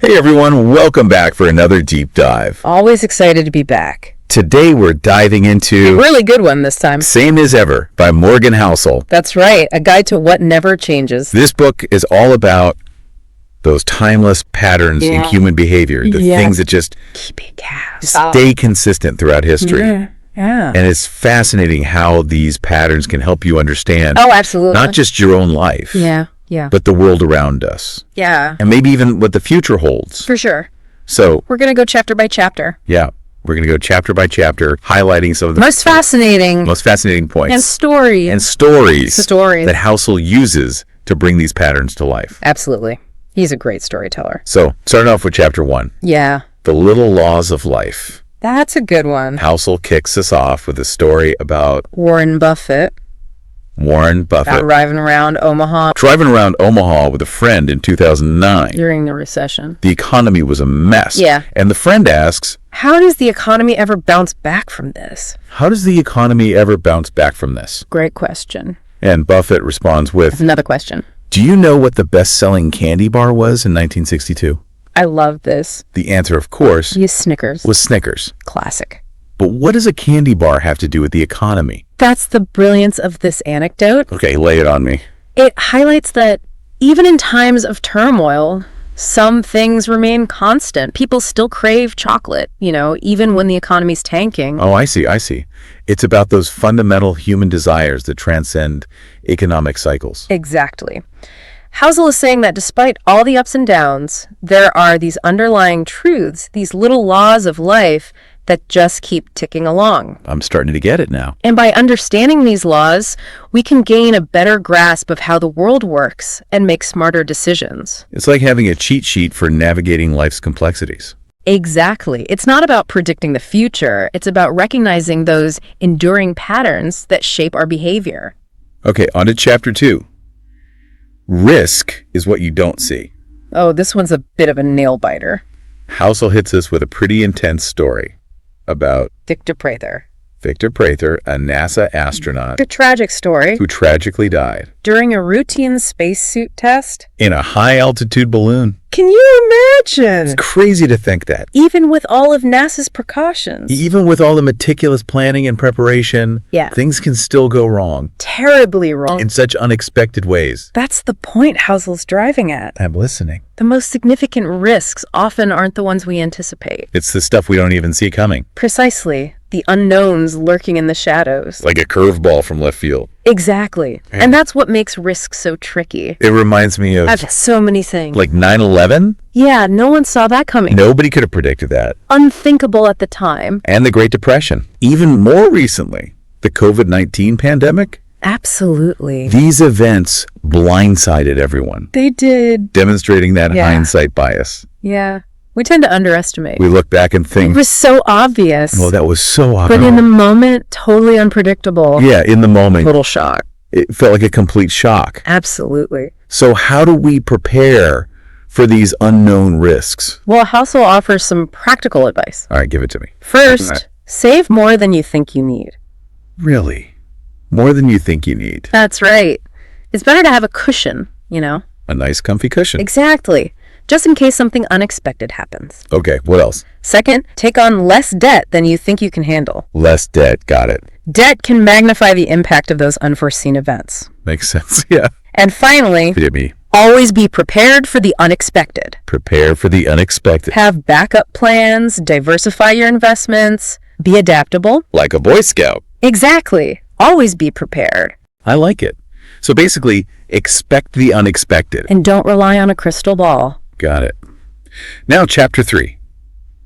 Hey everyone, welcome back for another deep dive. Always excited to be back. Today we're diving into... A really good one this time. Same as Ever by Morgan Housel. That's right, a guide to what never changes. This book is all about those timeless patterns in human behavior, the things that just stay consistent throughout history. Yeah. And it's fascinating how these patterns can help you understand absolutely. not just your own life, but the world around us. Yeah. And maybe even what the future holds. For sure. So we're going to go chapter by chapter. Yeah. We're going to go chapter by chapter, highlighting some of the most fascinating points. And stories that Housel uses to bring these patterns to life. Absolutely. He's a great storyteller. So, starting off with chapter 1. Yeah. The Little Laws of Life. That's a good one. Housel kicks us off with a story about Warren Buffett. About driving around Omaha with a friend in 2009. During the recession. The economy was a mess. Yeah. And the friend asks, how does the economy ever bounce back from this? Great question. And Buffett responds with... That's another question. Do you know what the best-selling candy bar was in 1962? I love this. The answer, of course, was Snickers. Classic. But what does a candy bar have to do with the economy? That's the brilliance of this anecdote. Okay, lay it on me. It highlights that even in times of turmoil, some things remain constant. People still crave chocolate, even when the economy's tanking. Oh, I see. It's about those fundamental human desires that transcend economic cycles. Exactly. Housel is saying that despite all the ups and downs, there are these underlying truths, these little laws of life that just keep ticking along. I'm starting to get it now. And by understanding these laws, we can gain a better grasp of how the world works and make smarter decisions. It's like having a cheat sheet for navigating life's complexities. Exactly. It's not about predicting the future. It's about recognizing those enduring patterns that shape our behavior. Okay, on to chapter 2. Risk is what you don't see. Oh, this one's a bit of a nail-biter. Housel hits us with a pretty intense story about Victor Prather, a NASA astronaut. A tragic story. Who tragically died. During a routine spacesuit test. In a high-altitude balloon. Can you imagine? It's crazy to think that. Even with all of NASA's precautions. Even with all the meticulous planning and preparation. Yeah. Things can still go wrong. Terribly wrong. In such unexpected ways. That's the point Housel's driving at. I'm listening. The most significant risks often aren't the ones we anticipate. It's the stuff we don't even see coming. Precisely. The unknowns lurking in the shadows. Like a curveball from left field. Exactly. And that's what makes risk so tricky. It reminds me of so many things. Like 9/11? Yeah, no one saw that coming. Nobody could have predicted that. Unthinkable at the time. And the Great Depression. Even more recently, the COVID-19 pandemic. Absolutely. These events blindsided everyone. They did. Demonstrating that hindsight bias. Yeah. We tend to underestimate. We look back and think... It was so obvious. Well, that was so obvious. But in the moment, totally unpredictable. Yeah, in the moment. Total shock. It felt like a complete shock. Absolutely. So how do we prepare for these unknown risks? Well, Housel offers some practical advice. All right, give it to me. First, save more than you think you need. Really? More than you think you need? That's right. It's better to have a cushion, A nice comfy cushion. Exactly. Just in case something unexpected happens. Okay, what else? Second, take on less debt than you think you can handle. Less debt, got it. Debt can magnify the impact of those unforeseen events. Makes sense, yeah. And finally, always be prepared for the unexpected. Prepare for the unexpected. Have backup plans, diversify your investments, be adaptable. Like a Boy Scout. Exactly. Always be prepared. I like it. So basically, expect the unexpected. And don't rely on a crystal ball. Got it. Now, chapter 3.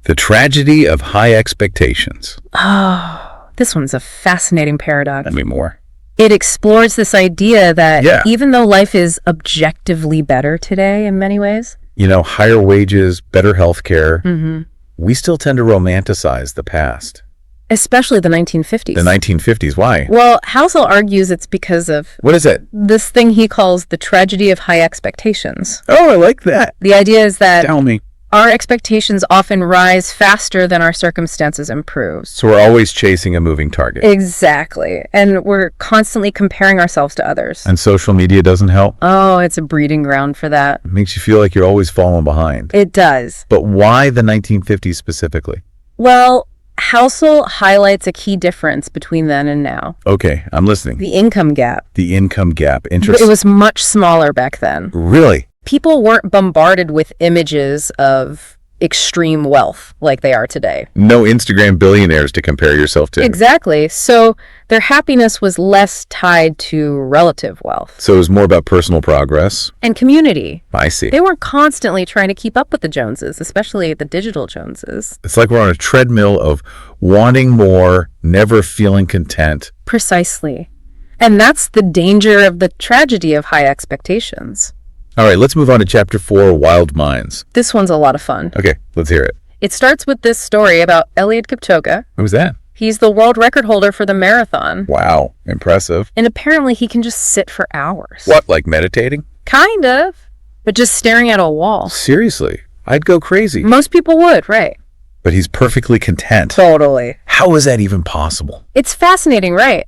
The Tragedy of High Expectations. Oh, this one's a fascinating paradox. Tell me more. It explores this idea that even though life is objectively better today in many ways, higher wages, better health care, we still tend to romanticize the past. Especially the 1950s. The 1950s, why? Well, Housel argues it's because of... What is it? This thing he calls the tragedy of high expectations. Oh, I like that. The idea is that... Tell me. Our expectations often rise faster than our circumstances improve. So we're always chasing a moving target. Exactly. And we're constantly comparing ourselves to others. And social media doesn't help. Oh, it's a breeding ground for that. It makes you feel like you're always falling behind. It does. But why the 1950s specifically? Well, Housel highlights a key difference between then and now. Okay, I'm listening. The income gap. The income gap. It Interesting. was much smaller back then. Really? People weren't bombarded with images of extreme wealth like they are today. No Instagram billionaires to compare yourself to. Exactly. So their happiness was less tied to relative wealth. So it was more about personal progress. And community. I see. They weren't constantly trying to keep up with the Joneses, especially the digital Joneses. It's like we're on a treadmill of wanting more, never feeling content. Precisely. And that's the danger of the tragedy of high expectations. All right, let's move on to Chapter 4, Wild Minds. This one's a lot of fun. Okay, let's hear it. It starts with this story about Eliud Kipchoge. Who's that? He's the world record holder for the marathon. Wow, impressive. And apparently he can just sit for hours. What, like meditating? Kind of. But just staring at a wall. Seriously, I'd go crazy. Most people would, right? But he's perfectly content. Totally. How is that even possible? It's fascinating, right?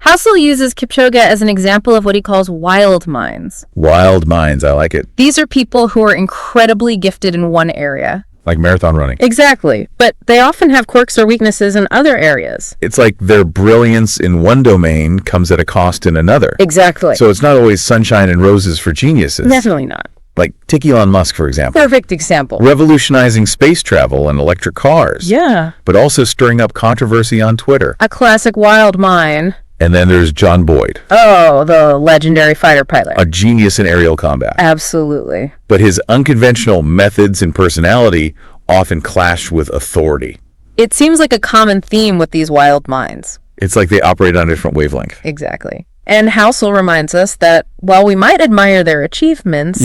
Housel uses Kipchoge as an example of what he calls wild minds. Wild minds, I like it. These are people who are incredibly gifted in one area. Like marathon running. Exactly. But they often have quirks or weaknesses in other areas. It's like their brilliance in one domain comes at a cost in another. Exactly. So it's not always sunshine and roses for geniuses. Definitely not. Like take Elon Musk, for example. Perfect example. Revolutionizing space travel and electric cars. Yeah. But also stirring up controversy on Twitter. A classic wild mind. And then there's John Boyd. Oh, the legendary fighter pilot. A genius in aerial combat. Absolutely. But his unconventional methods and personality often clash with authority. It seems like a common theme with these wild minds. It's like they operate on a different wavelength. Exactly. And Housel reminds us that while we might admire their achievements,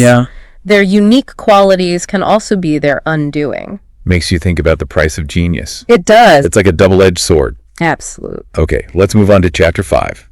their unique qualities can also be their undoing. Makes you think about the price of genius. It does. It's like a double-edged sword. Absolute. Okay, let's move on to Chapter 5.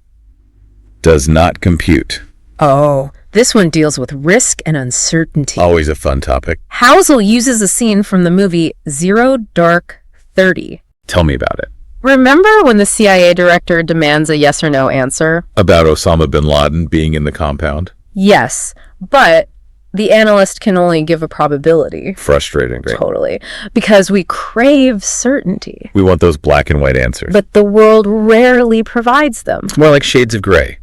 Does not compute. Oh, this one deals with risk and uncertainty. Always a fun topic. Housel uses a scene from the movie Zero Dark 30. Tell me about it. Remember when the CIA director demands a yes or no answer? About Osama bin Laden being in the compound? Yes, but the analyst can only give a probability. Frustrating, right? Totally. Because we crave certainty. We want those black and white answers. But the world rarely provides them. It's more like shades of gray.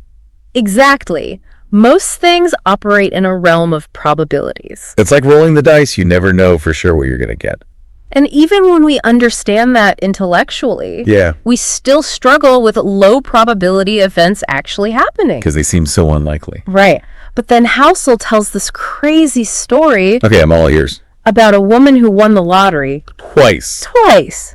Exactly. Most things operate in a realm of probabilities. It's like rolling the dice. You never know for sure what you're going to get. And even when we understand that intellectually, we still struggle with low probability events actually happening. Because they seem so unlikely. Right. But then Housel tells this crazy story. Okay, I'm all ears. About a woman who won the lottery. Twice.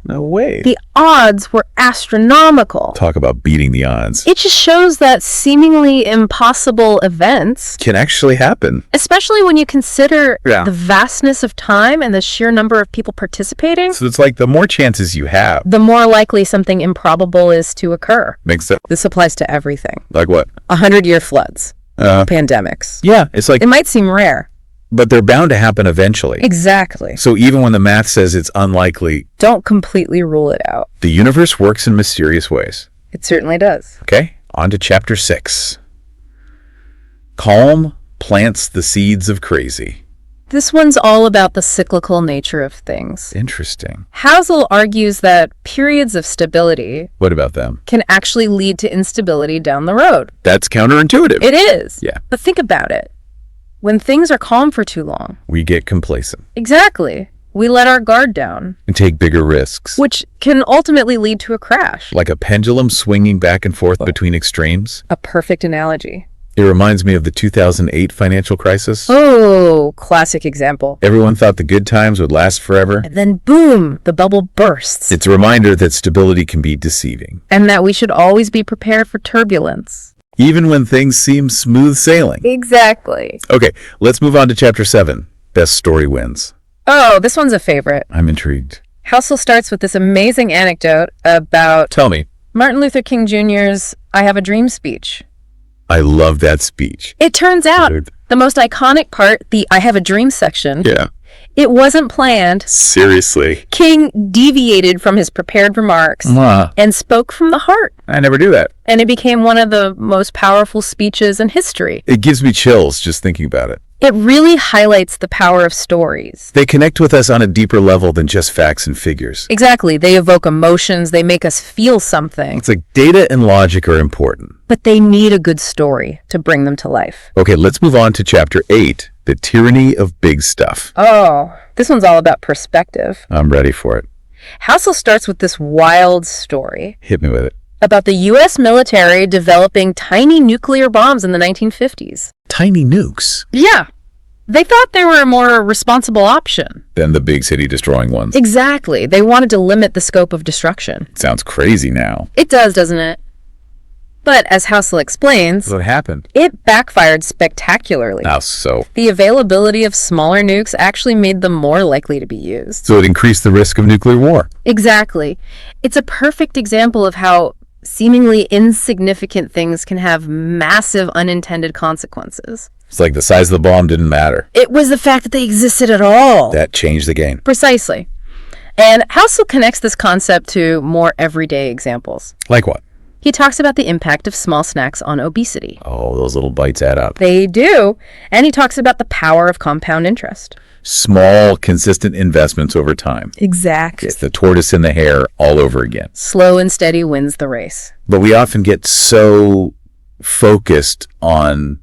No way. The odds were astronomical. Talk about beating the odds. It just shows that seemingly impossible events can actually happen. Especially when you consider the vastness of time and the sheer number of people participating. So it's like the more chances you have, the more likely something improbable is to occur. Makes sense. This applies to everything. Like what? 100-year floods. Pandemics. Yeah, it's like... It might seem rare. But they're bound to happen eventually. Exactly. So even when the math says it's unlikely, don't completely rule it out. The universe works in mysterious ways. It certainly does. Okay, on to Chapter 6. Calm plants the seeds of crazy. This one's all about the cyclical nature of things. Interesting. Housel argues that periods of stability... What about them? ...can actually lead to instability down the road. That's counterintuitive. It is. Yeah. But think about it. When things are calm for too long... we get complacent. Exactly. We let our guard down. And take bigger risks. Which can ultimately lead to a crash. Like a pendulum swinging back and forth between extremes. A perfect analogy. It reminds me of the 2008 financial crisis. Oh, classic example. Everyone thought the good times would last forever. And then boom, the bubble bursts. It's a reminder that stability can be deceiving. And that we should always be prepared for turbulence. Even when things seem smooth sailing. Exactly. Okay, let's move on to Chapter 7. Best story wins. Oh, this one's a favorite. I'm intrigued. Housel starts with this amazing anecdote about... Tell me. Martin Luther King Jr.'s I Have a Dream speech. I love that speech. It turns out the most iconic part, the I Have a Dream section, It wasn't planned. Seriously. King deviated from his prepared remarks and spoke from the heart. I never do that. And it became one of the most powerful speeches in history. It gives me chills just thinking about it. It really highlights the power of stories. They connect with us on a deeper level than just facts and figures. Exactly. They evoke emotions. They make us feel something. It's like data and logic are important. But they need a good story to bring them to life. Okay, let's move on to Chapter 8, The Tyranny of Big Stuff. Oh, this one's all about perspective. I'm ready for it. Housel starts with this wild story Hit me with it. about the U.S. military developing tiny nuclear bombs in the 1950s. Tiny nukes. Yeah. They thought they were a more responsible option. Than the big city destroying ones. Exactly. They wanted to limit the scope of destruction. Sounds crazy now. It does, doesn't it? But as Housel explains, What happened? it backfired spectacularly. How so? The availability of smaller nukes actually made them more likely to be used. So it increased the risk of nuclear war. Exactly. It's a perfect example of how seemingly insignificant things can have massive unintended consequences. It's like the size of the bomb didn't matter. It was the fact that they existed at all. That changed the game. Precisely. And Housel connects this concept to more everyday examples. Like what? He talks about the impact of small snacks on obesity. Oh, those little bites add up. They do. And he talks about the power of compound interest. Small, consistent investments over time. Exactly. It's the tortoise and the hare all over again. Slow and steady wins the race. But we often get so focused on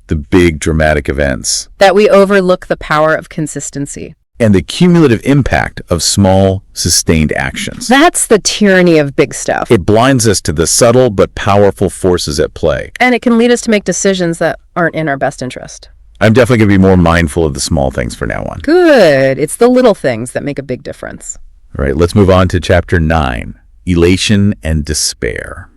the big dramatic events That we overlook the power of consistency. and the cumulative impact of small, sustained actions. That's the tyranny of big stuff. It blinds us to the subtle but powerful forces at play. And it can lead us to make decisions that aren't in our best interest. I'm definitely going to be more mindful of the small things from now on. Good. It's the little things that make a big difference. All right, let's move on to Chapter 9, Elation and Despair.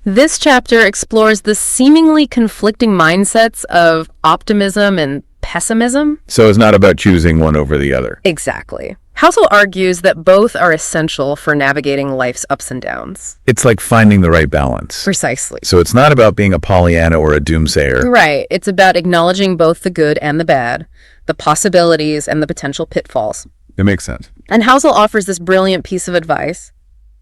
This chapter explores the seemingly conflicting mindsets of optimism and pessimism. So it's not about choosing one over the other. Exactly. Housel argues that both are essential for navigating life's ups and downs. It's like finding the right balance. Precisely. So it's not about being a Pollyanna or a doomsayer. Right. It's about acknowledging both the good and the bad, the possibilities and the potential pitfalls. It makes sense. And Housel offers this brilliant piece of advice.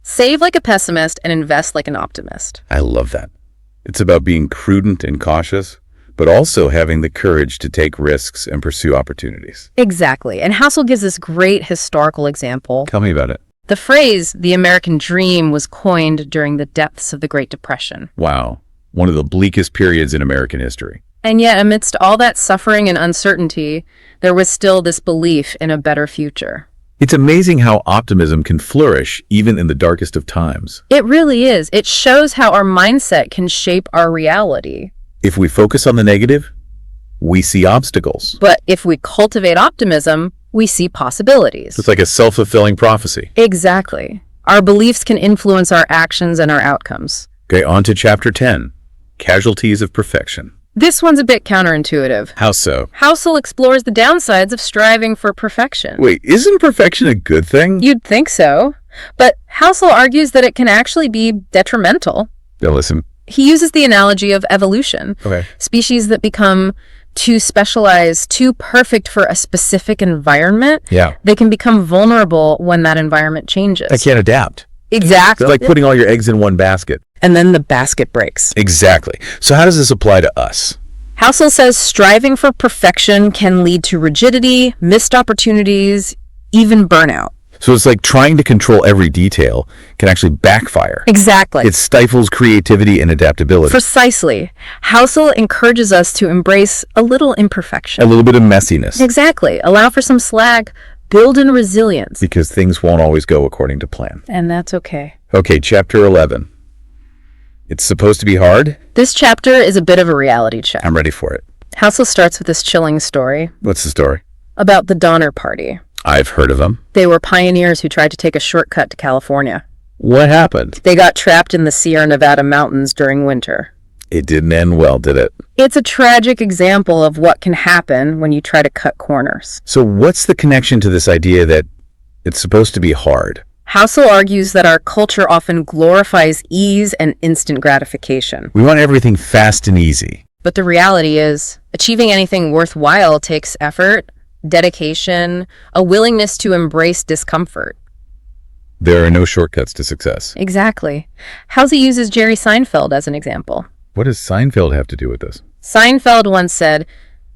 Save like a pessimist and invest like an optimist. I love that. It's about being prudent and cautious, but also having the courage to take risks and pursue opportunities. Exactly. And Housel gives this great historical example. Tell me about it. The phrase, the American dream, was coined during the depths of the Great Depression. Wow. One of the bleakest periods in American history. And yet, amidst all that suffering and uncertainty, there was still this belief in a better future. It's amazing how optimism can flourish even in the darkest of times. It really is. It shows how our mindset can shape our reality. If we focus on the negative, we see obstacles. But if we cultivate optimism, we see possibilities. It's like a self-fulfilling prophecy. Exactly. Our beliefs can influence our actions and our outcomes. Okay, on to Chapter 10, Casualties of Perfection. This one's a bit counterintuitive. How so? Housel explores the downsides of striving for perfection. Wait, isn't perfection a good thing? You'd think so. But Housel argues that it can actually be detrimental. Now listen. He uses the analogy of evolution. Okay. Species that become too specialized, too perfect for a specific environment, Yeah. they can become vulnerable when that environment changes. I can't adapt. Exactly. It's like putting all your eggs in one basket. And then the basket breaks. Exactly. So how does this apply to us? Housel says striving for perfection can lead to rigidity, missed opportunities, even burnout. So it's like trying to control every detail can actually backfire. Exactly. It stifles creativity and adaptability. Precisely. Housel encourages us to embrace a little imperfection. A little bit of messiness. Exactly. Allow for some slack, build in resilience. Because things won't always go according to plan. And that's okay. Okay, Chapter 11. It's supposed to be hard? This chapter is a bit of a reality check. I'm ready for it. Housel starts with this chilling story What's the story? about the Donner Party. I've heard of them. They were pioneers who tried to take a shortcut to California. What happened? They got trapped in the Sierra Nevada mountains during winter. It didn't end well, did it? It's a tragic example of what can happen when you try to cut corners. So what's the connection to this idea that it's supposed to be hard? Housel argues that our culture often glorifies ease and instant gratification. We want everything fast and easy. But the reality is, achieving anything worthwhile takes effort, dedication, a willingness to embrace discomfort. There are no shortcuts to success. Exactly. Housel uses Jerry Seinfeld as an example. What does Seinfeld have to do with this? Seinfeld once said,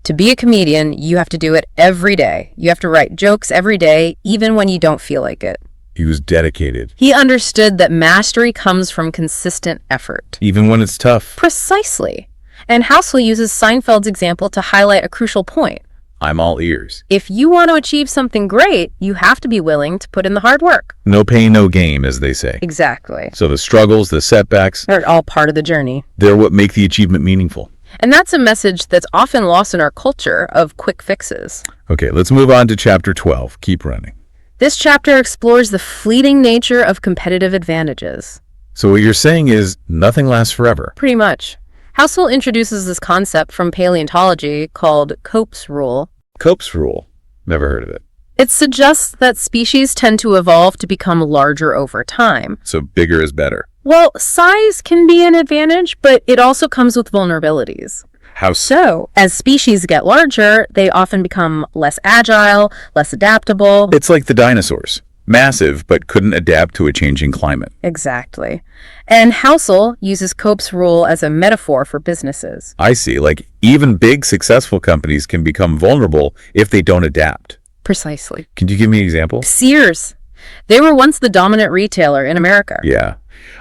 "To be a comedian, you have to do it every day. You have to write jokes every day, even when you don't feel like it." He was dedicated. He understood that mastery comes from consistent effort. Even when it's tough. Precisely. And Housel uses Seinfeld's example to highlight a crucial point. I'm all ears. If you want to achieve something great, you have to be willing to put in the hard work. No pain, no gain, as they say. Exactly. So the struggles, the setbacks, They're all part of the journey. they're what make the achievement meaningful. And that's a message that's often lost in our culture of quick fixes. Okay, let's move on to chapter 12. Keep running. This chapter explores the fleeting nature of competitive advantages. So what you're saying is nothing lasts forever. Pretty much. Housel introduces this concept from paleontology called Cope's rule. Cope's rule. Never heard of it. It suggests that species tend to evolve to become larger over time. So bigger is better. Well, size can be an advantage, but it also comes with vulnerabilities. How so? So, as species get larger, they often become less agile, less adaptable. It's like the dinosaurs. Massive, but couldn't adapt to a changing climate. Exactly. And Housel uses Cope's rule as a metaphor for businesses. I see. Like, even big, successful companies can become vulnerable if they don't adapt. Precisely. Can you give me an example? Sears. They were once the dominant retailer in America. Yeah.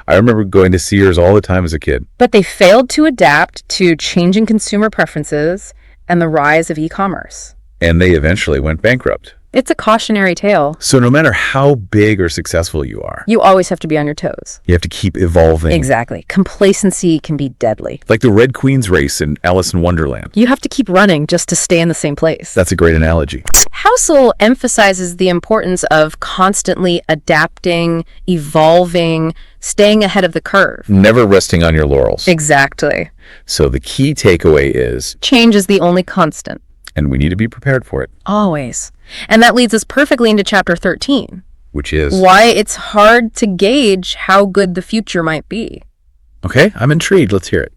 I remember going to Sears all the time as a kid. But they failed to adapt to changing consumer preferences and the rise of e-commerce. And they eventually went bankrupt. It's a cautionary tale. So no matter how big or successful you are, You always have to be on your toes. you have to keep evolving. Exactly. Complacency can be deadly. Like the Red Queen's race in Alice in Wonderland. You have to keep running just to stay in the same place. That's a great analogy. Housel emphasizes the importance of constantly adapting, evolving, staying ahead of the curve. Never resting on your laurels. Exactly. So the key takeaway is, Change is the only constant. and we need to be prepared for it, Always. And that leads us perfectly into chapter 13. which is... Why it's hard to gauge how good the future might be. Okay, I'm intrigued. Let's hear it.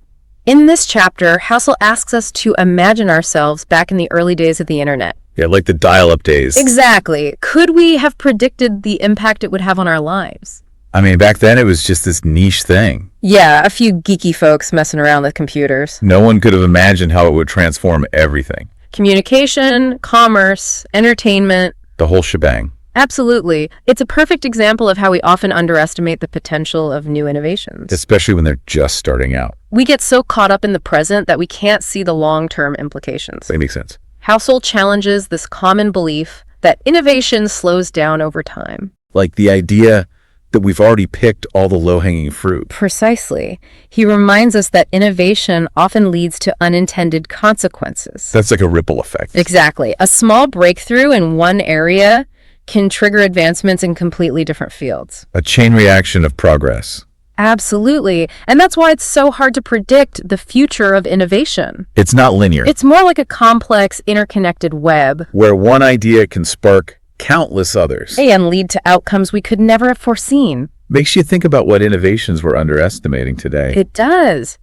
In this chapter, Housel asks us to imagine ourselves back in the early days of the internet. Yeah, like the dial-up days. Exactly. Could we have predicted the impact it would have on our lives? I mean, back then it was just this niche thing. Yeah, a few geeky folks messing around with computers. No one could have imagined how it would transform everything. Communication, commerce, entertainment. The whole shebang. Absolutely. It's a perfect example of how we often underestimate the potential of new innovations. Especially when they're just starting out. We get so caught up in the present that we can't see the long-term implications. That makes sense. Housel challenges this common belief that innovation slows down over time. Like the idea that we've already picked all the low-hanging fruit. Precisely. He reminds us that innovation often leads to unintended consequences. That's like a ripple effect. Exactly. A small breakthrough in one area can trigger advancements in completely different fields. A chain reaction of progress. Absolutely. And that's why it's so hard to predict the future of innovation. It's not linear. It's more like a complex, interconnected web. Where one idea can spark countless others. And lead to outcomes we could never have foreseen. Makes you think about what innovations we're underestimating today. It does.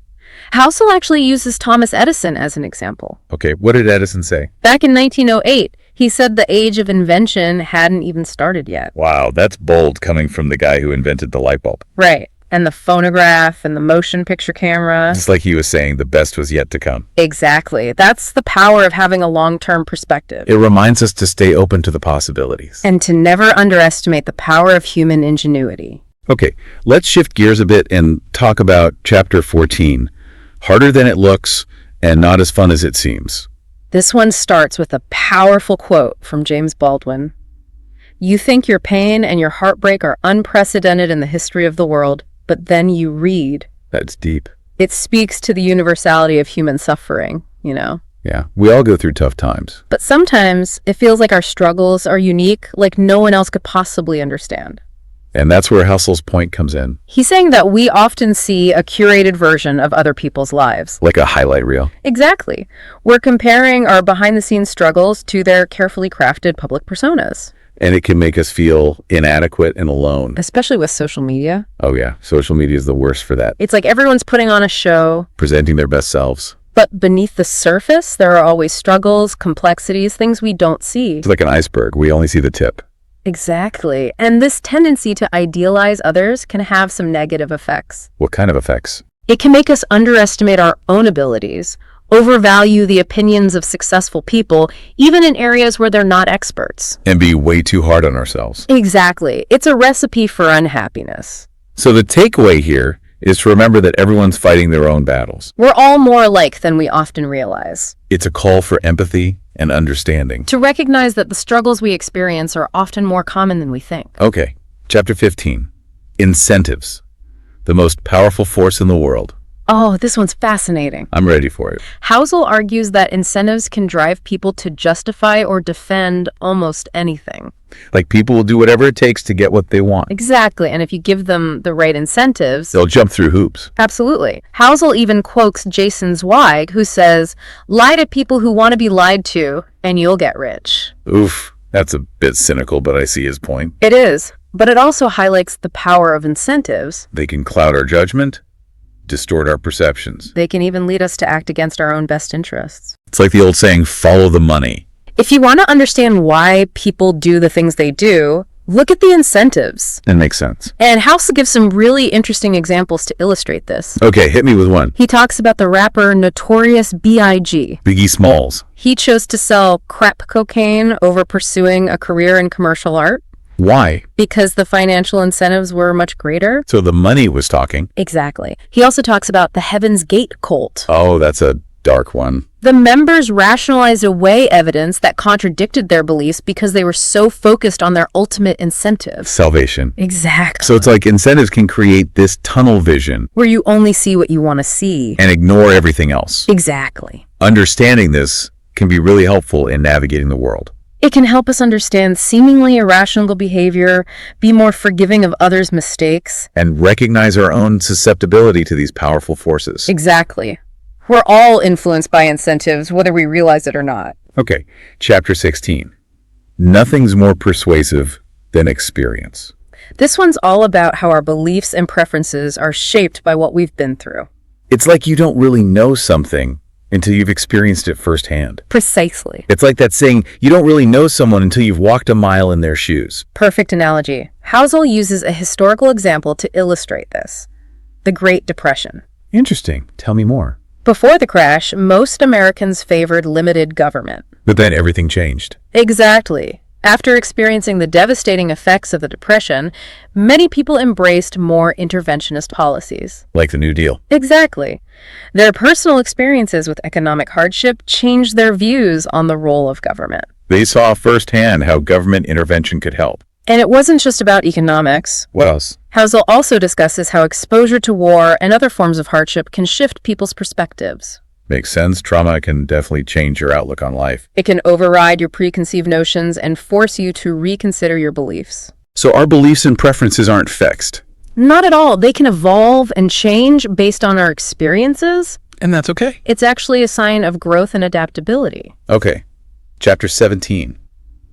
Housel actually uses Thomas Edison as an example. Okay, what did Edison say? Back in 1908, he said the age of invention hadn't even started yet. Wow, that's bold coming from the guy who invented the light bulb. Right. And the phonograph and the motion picture camera. It's like he was saying the best was yet to come. Exactly. That's the power of having a long-term perspective. It reminds us to stay open to the possibilities. And to never underestimate the power of human ingenuity. Okay, let's shift gears a bit and talk about chapter 14. Harder than it looks and not as fun as it seems. This one starts with a powerful quote from James Baldwin. You think your pain and your heartbreak are unprecedented in the history of the world, but then you read. That's deep. It speaks to the universality of human suffering, you know. Yeah, we all go through tough times. But sometimes it feels like our struggles are unique, like no one else could possibly understand. And that's where Hussel's point comes in. He's saying that we often see a curated version of other people's lives. Like a highlight reel. Exactly. We're comparing our behind-the-scenes struggles to their carefully crafted public personas. And it can make us feel inadequate and alone. Especially with social media. Oh yeah, social media is the worst for that. It's like everyone's putting on a show. Presenting their best selves. But beneath the surface, there are always struggles, complexities, things we don't see. It's like an iceberg. We only see the tip. Exactly. And this tendency to idealize others can have some negative effects. What kind of effects? It can make us underestimate our own abilities, overvalue the opinions of successful people, even in areas where they're not experts. And be way too hard on ourselves. Exactly. It's a recipe for unhappiness. So the takeaway here is to remember that everyone's fighting their own battles. We're all more alike than we often realize. It's a call for empathy and understanding. To recognize that the struggles we experience are often more common than we think. Okay, chapter 15. Incentives. The most powerful force in the world. Oh, this one's fascinating. I'm ready for it. Housel argues that incentives can drive people to justify or defend almost anything. Like people will do whatever it takes to get what they want. Exactly, and if you give them the right incentives... They'll jump through hoops. Absolutely. Housel even quotes Jason Zweig, who says, "Lie to people who want to be lied to, and you'll get rich." Oof, that's a bit cynical, but I see his point. It is, but it also highlights the power of incentives. They can cloud our judgment, distort our perceptions. They can even lead us to act against our own best interests. It's like the old saying, follow the money. If you want to understand why people do the things they do, look at the incentives. That makes sense. And Housel gives some really interesting examples to illustrate this. Okay, hit me with one. He talks about the rapper Notorious B.I.G. Biggie Smalls. He chose to sell crack cocaine over pursuing a career in commercial art. Why? Because the financial incentives were much greater. So the money was talking. Exactly. He also talks about the Heaven's Gate cult. Oh, that's a dark one. The members rationalized away evidence that contradicted their beliefs because they were so focused on their ultimate incentive. Salvation. Exactly. So it's like incentives can create this tunnel vision. Where you only see what you want to see. And ignore everything else. Exactly. Understanding this can be really helpful in navigating the world. It can help us understand seemingly irrational behavior, be more forgiving of others' mistakes. And recognize our own susceptibility to these powerful forces. Exactly. We're all influenced by incentives, whether we realize it or not. Okay, chapter 16. Nothing's more persuasive than experience. This one's all about how our beliefs and preferences are shaped by what we've been through. It's like you don't really know something until you've experienced it firsthand. Precisely. It's like that saying, you don't really know someone until you've walked a mile in their shoes. Perfect analogy. Housel uses a historical example to illustrate this. The Great Depression. Interesting. Tell me more. Before the crash, most Americans favored limited government. But then everything changed. Exactly. After experiencing the devastating effects of the Depression, many people embraced more interventionist policies. Like the New Deal. Exactly. Their personal experiences with economic hardship changed their views on the role of government. They saw firsthand how government intervention could help. And it wasn't just about economics. What else? Housel also discusses how exposure to war and other forms of hardship can shift people's perspectives. Makes sense. Trauma can definitely change your outlook on life. It can override your preconceived notions and force you to reconsider your beliefs. So our beliefs and preferences aren't fixed. Not at all. They can evolve and change based on our experiences. And that's okay. It's actually a sign of growth and adaptability. Okay. Chapter 17.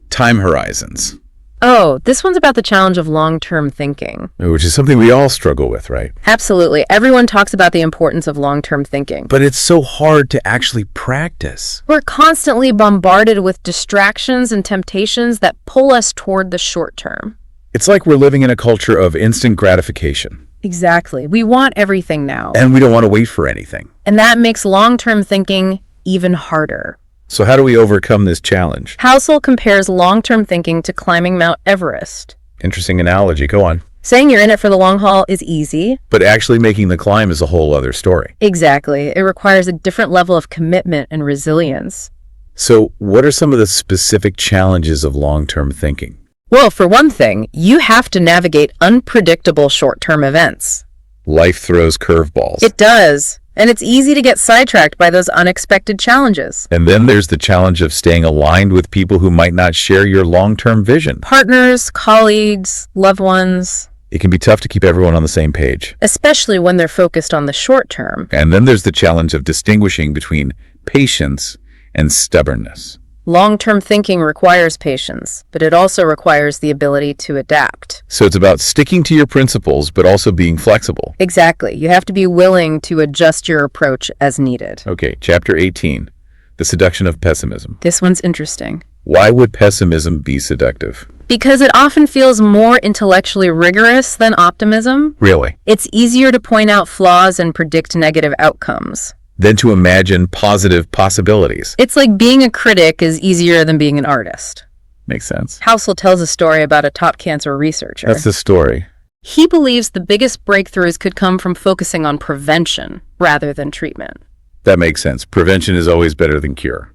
Time horizons. Oh, this one's about the challenge of long-term thinking. Which is something we all struggle with, right? Absolutely. Everyone talks about the importance of long-term thinking. But it's so hard to actually practice. We're constantly bombarded with distractions and temptations that pull us toward the short term. It's like we're living in a culture of instant gratification. Exactly. We want everything now. And we don't want to wait for anything. And that makes long-term thinking even harder. So how do we overcome this challenge? Housel compares long-term thinking to climbing Mount Everest. Interesting analogy. Go on. Saying you're in it for the long haul is easy. But actually making the climb is a whole other story. Exactly. It requires a different level of commitment and resilience. So what are some of the specific challenges of long-term thinking? Well, for one thing, you have to navigate unpredictable short-term events. Life throws curveballs. It does. And it's easy to get sidetracked by those unexpected challenges. And then there's the challenge of staying aligned with people who might not share your long-term vision. Partners, colleagues, loved ones. It can be tough to keep everyone on the same page. Especially when they're focused on the short term. And then there's the challenge of distinguishing between patience and stubbornness. Long-term thinking requires patience, but it also requires the ability to adapt. So it's about sticking to your principles, but also being flexible. Exactly. You have to be willing to adjust your approach as needed. Okay, chapter 18, the seduction of pessimism. This one's interesting. Why would pessimism be seductive? Because it often feels more intellectually rigorous than optimism. Really? It's easier to point out flaws and predict negative outcomes. Than to imagine positive possibilities. It's like being a critic is easier than being an artist. Makes sense. Housel tells a story about a top cancer researcher. That's the story. He believes the biggest breakthroughs could come from focusing on prevention rather than treatment. That makes sense. Prevention is always better than cure.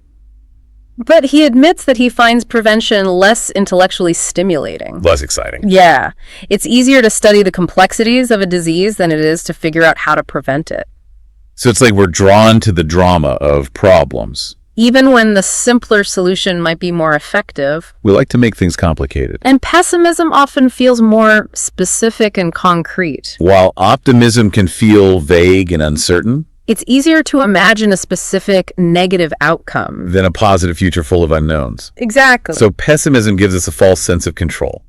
But he admits that he finds prevention less intellectually stimulating. Less exciting. Yeah. It's easier to study the complexities of a disease than it is to figure out how to prevent it. So it's like we're drawn to the drama of problems. Even when the simpler solution might be more effective. We like to make things complicated. And pessimism often feels more specific and concrete. While optimism can feel vague and uncertain, it's easier to imagine a specific negative outcome than a positive future full of unknowns. Exactly. So pessimism gives us a false sense of control.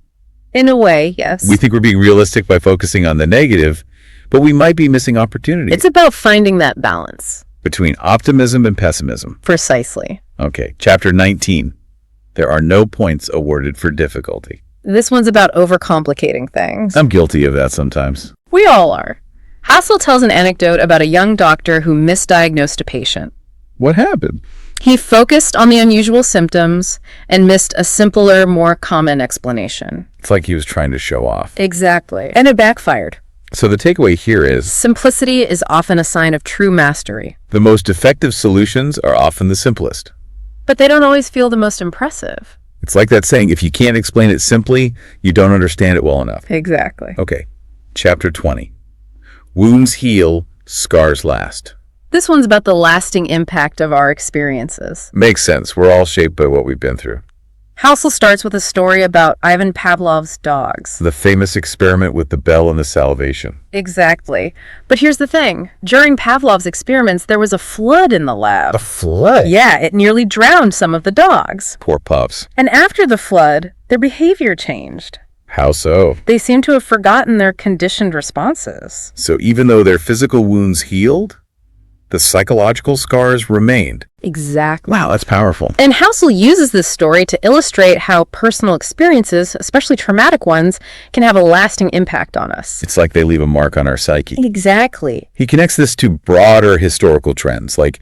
In a way, yes. We think we're being realistic by focusing on the negative, but we might be missing opportunities. It's about finding that balance. Between optimism and pessimism. Precisely. Okay, chapter 19. There are no points awarded for difficulty. This one's about overcomplicating things. I'm guilty of that sometimes. We all are. Housel tells an anecdote about a young doctor who misdiagnosed a patient. What happened? He focused on the unusual symptoms and missed a simpler, more common explanation. It's like he was trying to show off. Exactly. And it backfired. So the takeaway here is, simplicity is often a sign of true mastery. The most effective solutions are often the simplest. But they don't always feel the most impressive. It's like that saying, if you can't explain it simply, you don't understand it well enough. Exactly. Okay, chapter 20. Wounds heal, scars last. This one's about the lasting impact of our experiences. Makes sense. We're all shaped by what we've been through. Housel starts with a story about Ivan Pavlov's dogs. The famous experiment with the bell and the salivation. Exactly. But here's the thing. During Pavlov's experiments, there was a flood in the lab. A flood? Yeah, it nearly drowned some of the dogs. Poor pups. And after the flood, their behavior changed. How so? They seem to have forgotten their conditioned responses. So even though their physical wounds healed, the psychological scars remained. Exactly. Wow, that's powerful. And Housel uses this story to illustrate how personal experiences, especially traumatic ones, can have a lasting impact on us. It's like they leave a mark on our psyche. Exactly. He connects this to broader historical trends, like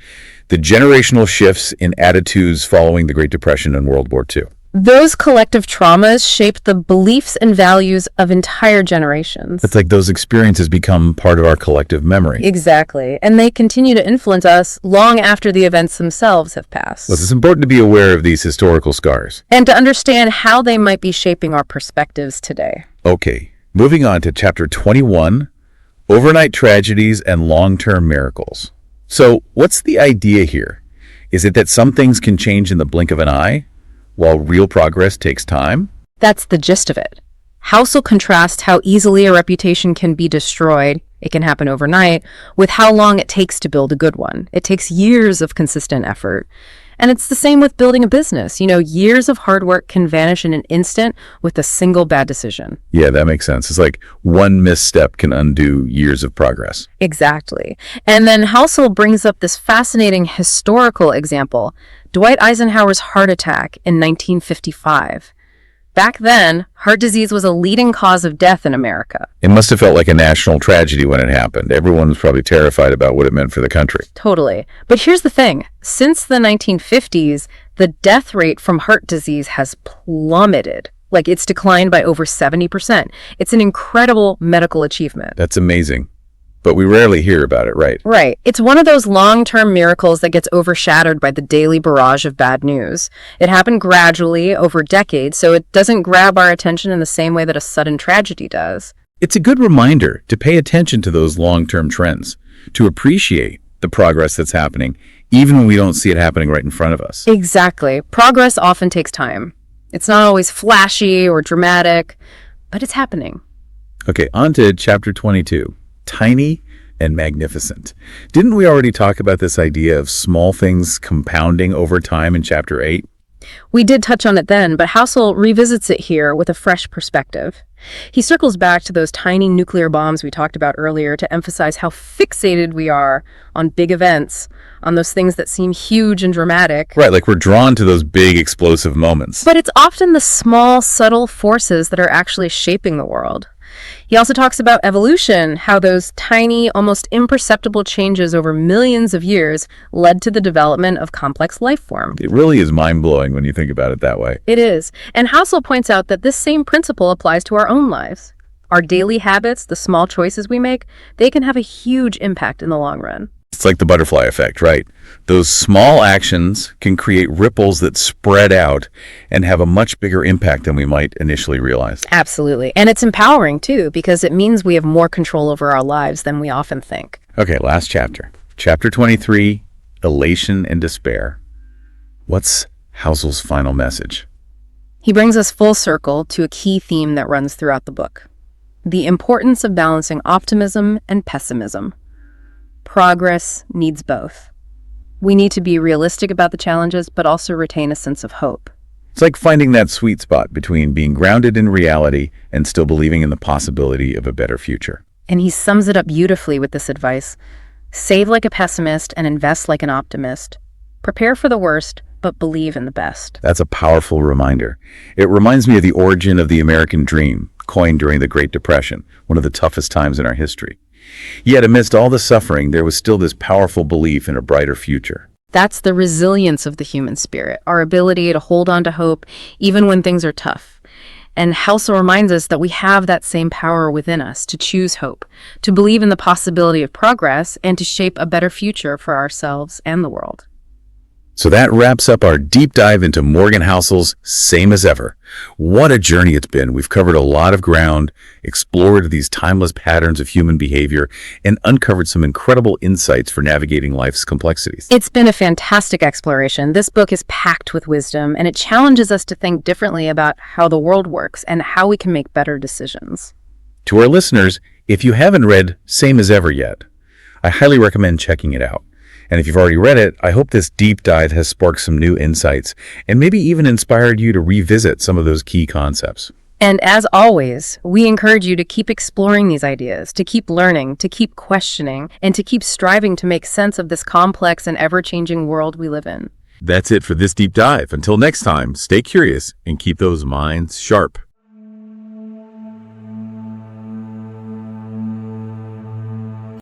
the generational shifts in attitudes following the Great Depression and World War II. Those collective traumas shaped the beliefs and values of entire generations. It's like those experiences become part of our collective memory. Exactly. And they continue to influence us long after the events themselves have passed. It's important to be aware of these historical scars. And to understand how they might be shaping our perspectives today. Okay, moving on to chapter 21, overnight tragedies and long-term miracles. So what's the idea here? Is it that some things can change in the blink of an eye, while real progress takes time? That's the gist of it. Housel contrasts how easily a reputation can be destroyed, it can happen overnight, with how long it takes to build a good one. It takes years of consistent effort. And it's the same with building a business. You know, years of hard work can vanish in an instant with a single bad decision. Yeah, that makes sense. It's like one misstep can undo years of progress. Exactly. And then Housel brings up this fascinating historical example, Dwight Eisenhower's heart attack in 1955. Back then, heart disease was a leading cause of death in America. It must have felt like a national tragedy when it happened. Everyone was probably terrified about what it meant for the country. Totally. But here's the thing. Since the 1950s, the death rate from heart disease has plummeted. Like, it's declined by over 70%. It's an incredible medical achievement. That's amazing. But we rarely hear about it, right? Right. It's one of those long-term miracles that gets overshadowed by the daily barrage of bad news. It happened gradually over decades, so it doesn't grab our attention in the same way that a sudden tragedy does. It's a good reminder to pay attention to those long-term trends, to appreciate the progress that's happening, even when we don't see it happening right in front of us. Exactly. Progress often takes time. It's not always flashy or dramatic, but it's happening. Okay, on to chapter 22. Tiny and magnificent. Didn't we already talk about this idea of small things compounding over time in chapter 8? We did touch on it then, but Housel revisits it here with a fresh perspective. He circles back to those tiny nuclear bombs we talked about earlier to emphasize how fixated we are on big events, on those things that seem huge and dramatic. Right, like we're drawn to those big explosive moments. But it's often the small, subtle forces that are actually shaping the world. He also talks about evolution, how those tiny, almost imperceptible changes over millions of years led to the development of complex life forms. It really is mind-blowing when you think about it that way. It is. And Housel points out that this same principle applies to our own lives. Our daily habits, the small choices we make, they can have a huge impact in the long run. It's like the butterfly effect, right? Those small actions can create ripples that spread out and have a much bigger impact than we might initially realize. Absolutely. And it's empowering, too, because it means we have more control over our lives than we often think. Okay, last chapter. Chapter 23, Elation and Despair. What's Housel's final message? He brings us full circle to a key theme that runs throughout the book: the importance of balancing optimism and pessimism. Progress needs both. We need to be realistic about the challenges, but also retain a sense of hope. It's like finding that sweet spot between being grounded in reality and still believing in the possibility of a better future. And he sums it up beautifully with this advice: save like a pessimist and invest like an optimist. Prepare for the worst, but believe in the best. That's a powerful reminder. It reminds me of the origin of the American dream, coined during the Great Depression, one of the toughest times in our history. Yet amidst all the suffering, there was still this powerful belief in a brighter future. That's the resilience of the human spirit, our ability to hold on to hope even when things are tough. And Housel reminds us that we have that same power within us to choose hope, to believe in the possibility of progress, and to shape a better future for ourselves and the world. So that wraps up our deep dive into Morgan Housel's Same as Ever. What a journey it's been. We've covered a lot of ground, explored these timeless patterns of human behavior, and uncovered some incredible insights for navigating life's complexities. It's been a fantastic exploration. This book is packed with wisdom, and it challenges us to think differently about how the world works and how we can make better decisions. To our listeners, if you haven't read Same as Ever yet, I highly recommend checking it out. And if you've already read it, I hope this deep dive has sparked some new insights and maybe even inspired you to revisit some of those key concepts. And as always, we encourage you to keep exploring these ideas, to keep learning, to keep questioning, and to keep striving to make sense of this complex and ever-changing world we live in. That's it for this deep dive. Until next time, stay curious and keep those minds sharp.